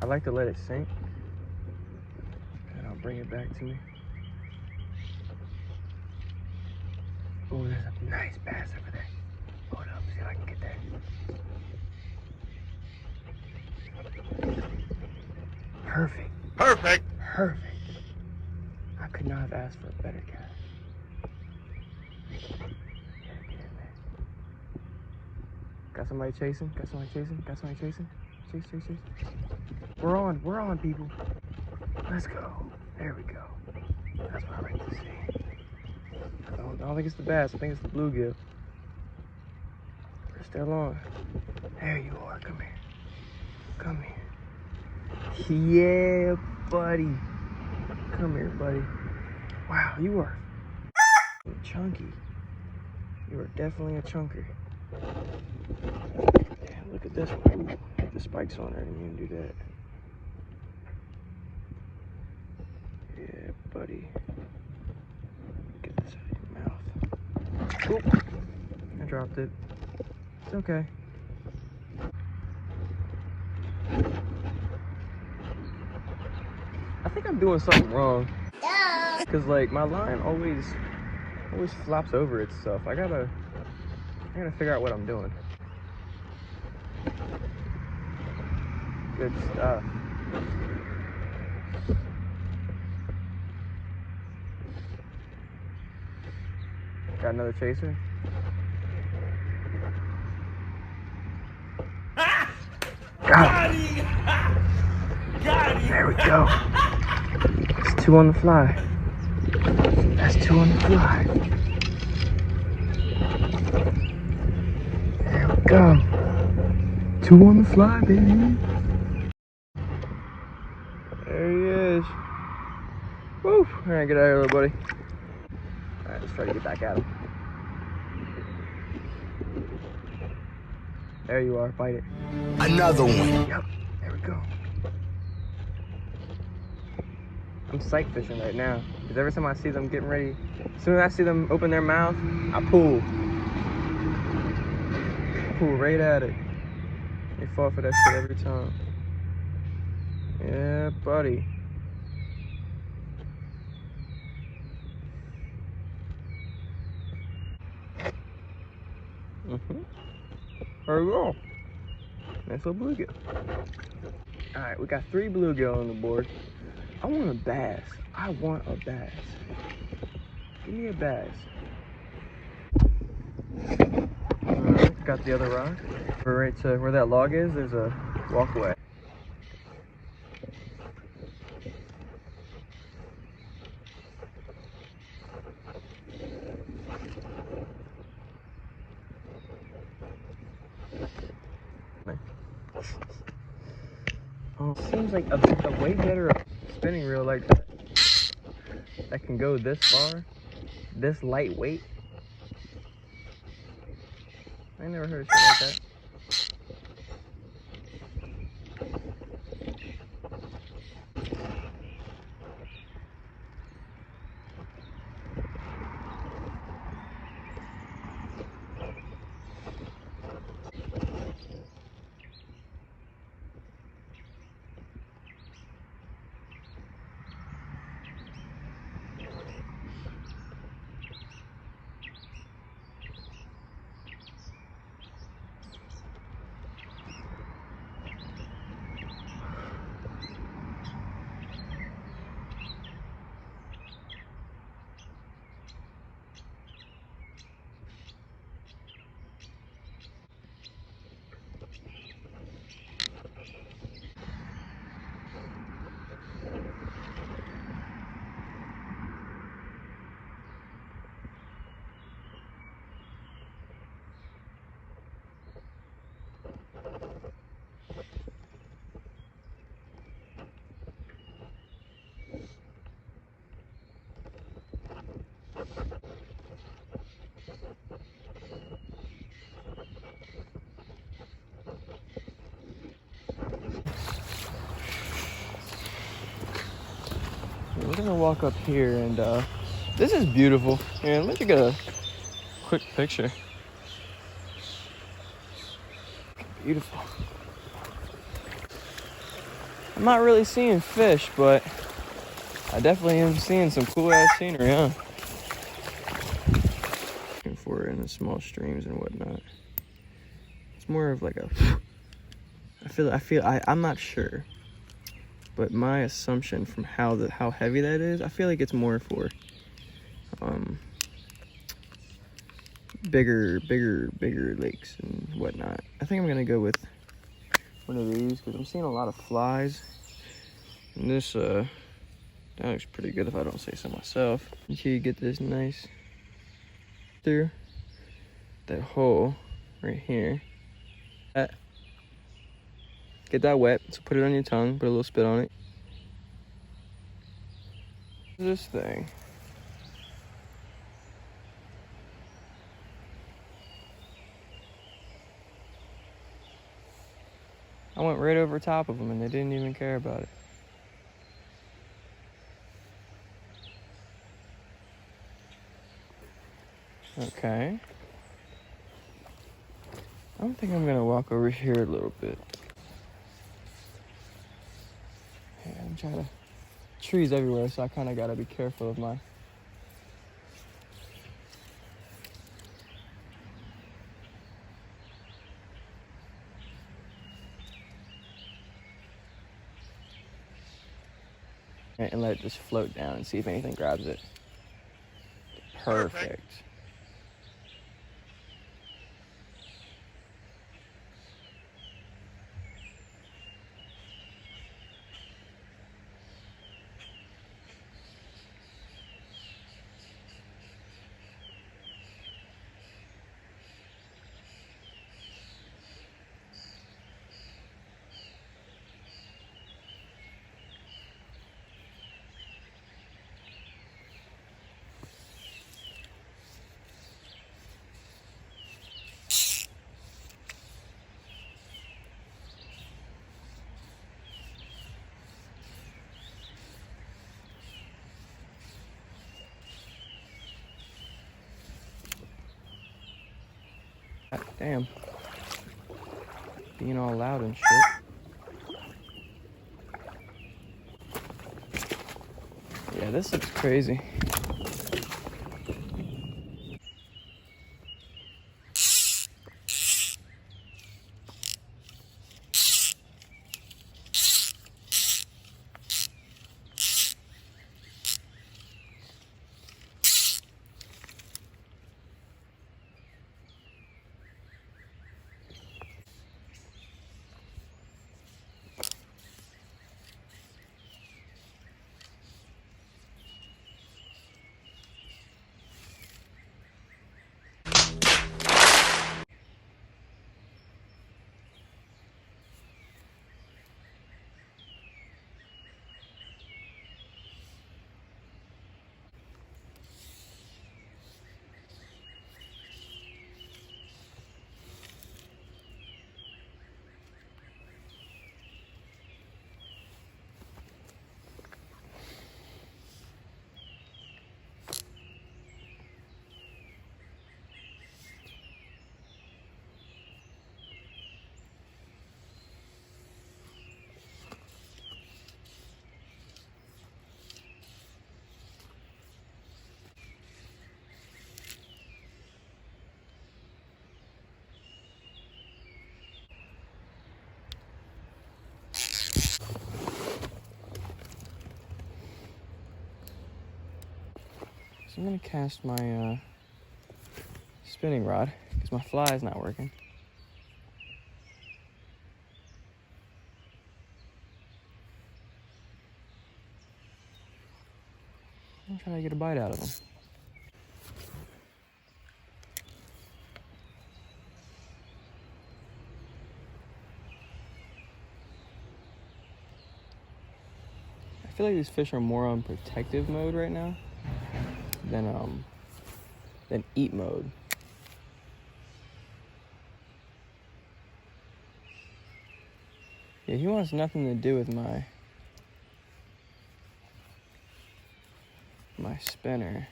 I like to let it sink, and I'll bring it back to me. Oh, there's a nice bass over there. Hold up, see if I can get that. Perfect. Perfect. Perfect. I could not have asked for a better cast. Get in there. Got somebody chasing? Got somebody chasing? Got somebody chasing? Chase, chase, chase. We're on, people. Let's go. There we go. That's what I like to see. I don't think it's the bass. I think it's the bluegill. We're still on. There you are. Come here. Come here. Yeah, buddy. Come here, buddy. Wow, you are chunky. You are definitely a chunker. Damn, look at this one. Ooh, the spikes on there. I didn't even do that. Yeah, buddy. Get this out of your mouth. Oop. I dropped it. It's okay. I think I'm doing something wrong. Cause like my line always flops over itself. I gotta figure out what I'm doing. Good stuff. Got another chaser. Got him. Got him. There we go. That's 2 on the fly. That's 2 on the fly. There we go. 2 on the fly, baby. There he is. Woo! Alright, get out of here, little buddy. Alright, let's try to get back at him. There you are, bite it. Another one. Yep, there we go. I'm sight fishing right now. Because every time I see them getting ready, as soon as I see them open their mouth, I pull. Pull right at it. They fall for that shit every time. Yeah, buddy. There we go. Nice little bluegill. Alright, we got 3 bluegill on the board. I want a bass. I want a bass. Give me a bass. Alright, got the other rod. We're right to where that log is, there's a walkway. Oh, seems like a way better spinning reel like that can go this far, this lightweight. I never heard of shit like that. We're gonna walk up here and this is beautiful. Here, let me get a quick picture. Beautiful. I'm not really seeing fish, but I definitely am seeing some cool ass scenery, huh? Looking for it in the small streams and whatnot. It's more of like a. I'm not sure, but my assumption from how heavy that is, I feel like it's more for bigger lakes and whatnot. I think I'm gonna go with one of these because I'm seeing a lot of flies. And this that looks pretty good if I don't say so myself. Make sure you get this nice through that hole right here. Get that wet, so put it on your tongue, put a little spit on it. This thing. I went right over top of them and they didn't even care about it. Okay. I don't think I'm gonna walk over here a little bit. Yeah, I'm trying to. Trees everywhere, so I kind of gotta be careful of my. And let it just float down and see if anything grabs it. Perfect. God damn. Being all loud and shit. Yeah, this looks crazy. So I'm gonna cast my spinning rod because my fly is not working. I'm trying to get a bite out of them. I feel like these fish are more on protective mode right now than eat mode. Yeah, he wants nothing to do with my spinner.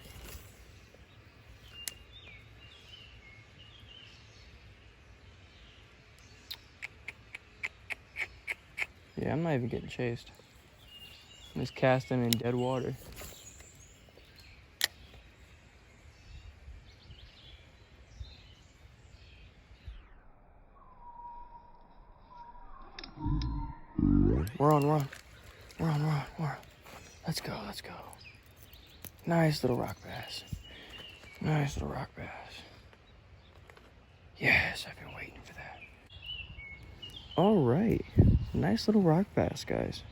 Yeah, I'm not even getting chased. I'm just casting in dead water. We're on. Let's go. Nice little rock bass. Yes, I've been waiting for that. All right. Nice little rock bass, guys.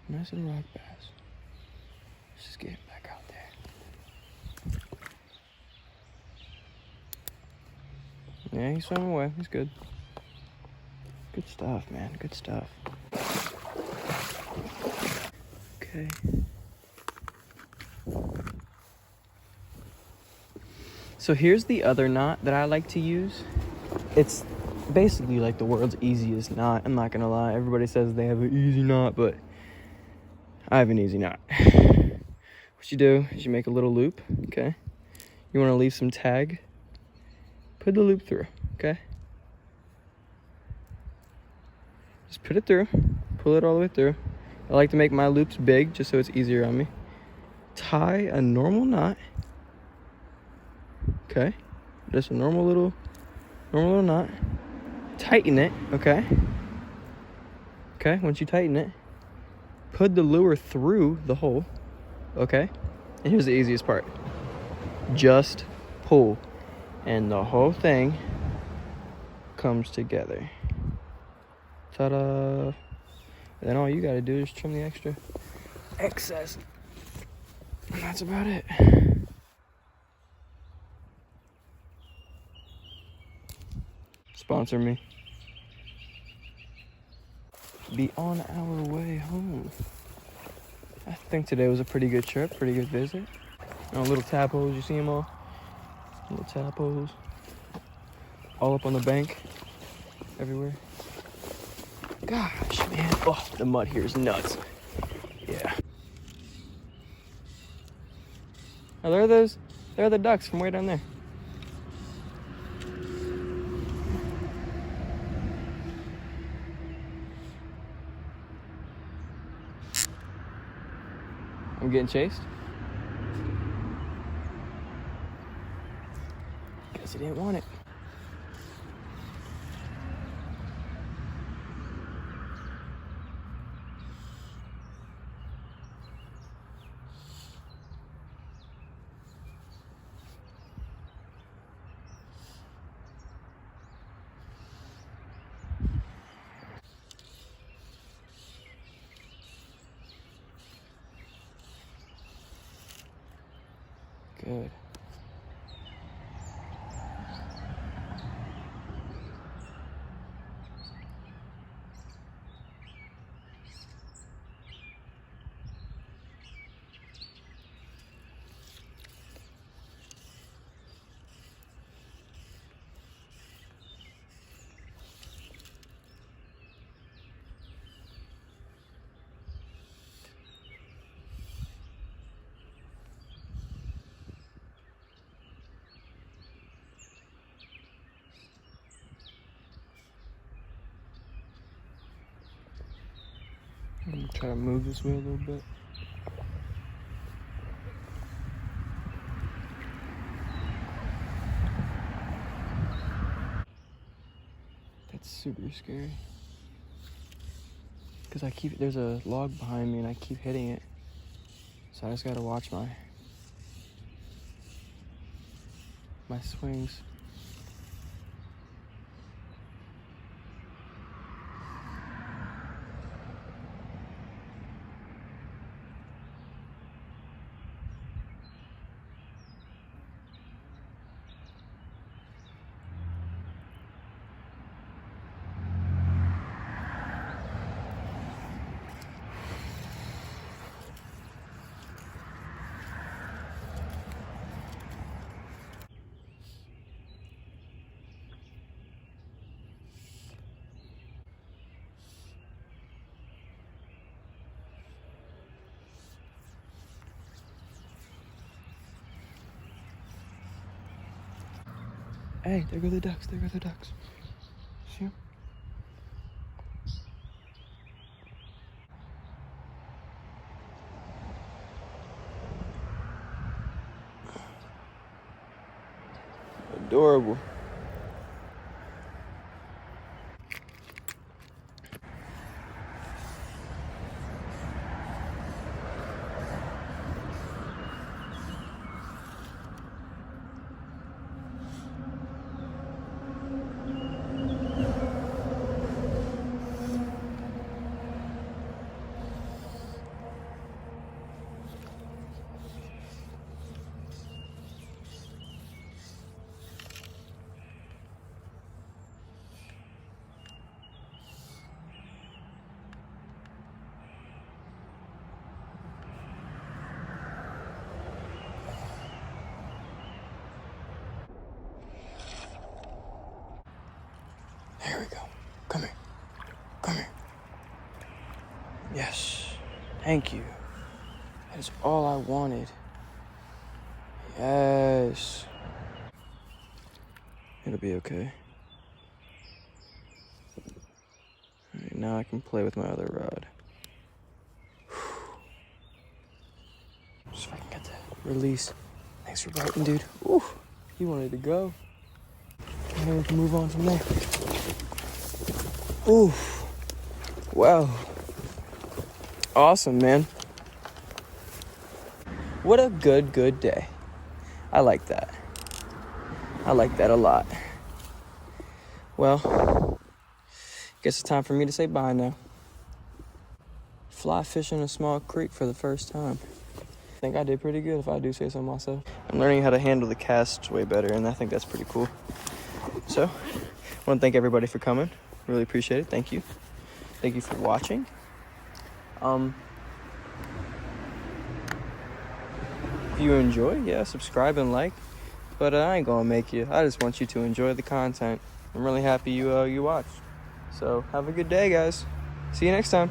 Nice little rock bass. Let's just get him back out there. Yeah, he's swimming away. He's good. Good stuff, man. Good stuff. Okay. So here's the other knot that I like to use. It's basically like the world's easiest knot. I'm not gonna lie. Everybody says they have an easy knot, but I have an easy knot. What you do is you make a little loop, okay? You wanna leave some tag. Put the loop through, okay? Just put it through. Pull it all the way through. I like to make my loops big just so it's easier on me. Tie a normal knot. Okay, just a normal little knot. Tighten it, okay? Okay, once you tighten it, put the lure through the hole, okay? And here's the easiest part. Just pull, and the whole thing comes together. Ta-da! And then all you gotta do is trim the extra excess. And that's about it. Sponsor me. Be on our way home. I think today was a pretty good trip, pretty good visit. Little tadpoles, you see them all? Little tadpoles. All up on the bank, everywhere. Gosh, man. Oh, the mud here is nuts. Yeah. Oh, there are the ducks from way down there. I'm getting chased. Guess he didn't want it. Good. I'm gonna try to move this way a little bit. That's super scary. Because there's a log behind me and I keep hitting it. So I just gotta watch my swings. Hey, there go the ducks. See 'em? adorable. There we go. Come here. Come here. Yes. Thank you. That is all I wanted. Yes. It'll be okay. All right, now I can play with my other rod. Just if I can get that release. Thanks for biting, dude. Ooh, he wanted to go. And then we can move on from there. Ooh. Wow. Awesome, man. What a good day. I like that. I like that a lot. Well, guess it's time for me to say bye now. Fly fishing a small creek for the first time. I think I did pretty good if I do say so myself. I'm learning how to handle the casts way better, and I think that's pretty cool. So, I want to thank everybody for coming. Really appreciate it. Thank you. Thank you for watching. If you enjoy, yeah, subscribe and like. But I ain't gonna make you. I just want you to enjoy the content. I'm really happy you watched. So have a good day, guys. See you next time.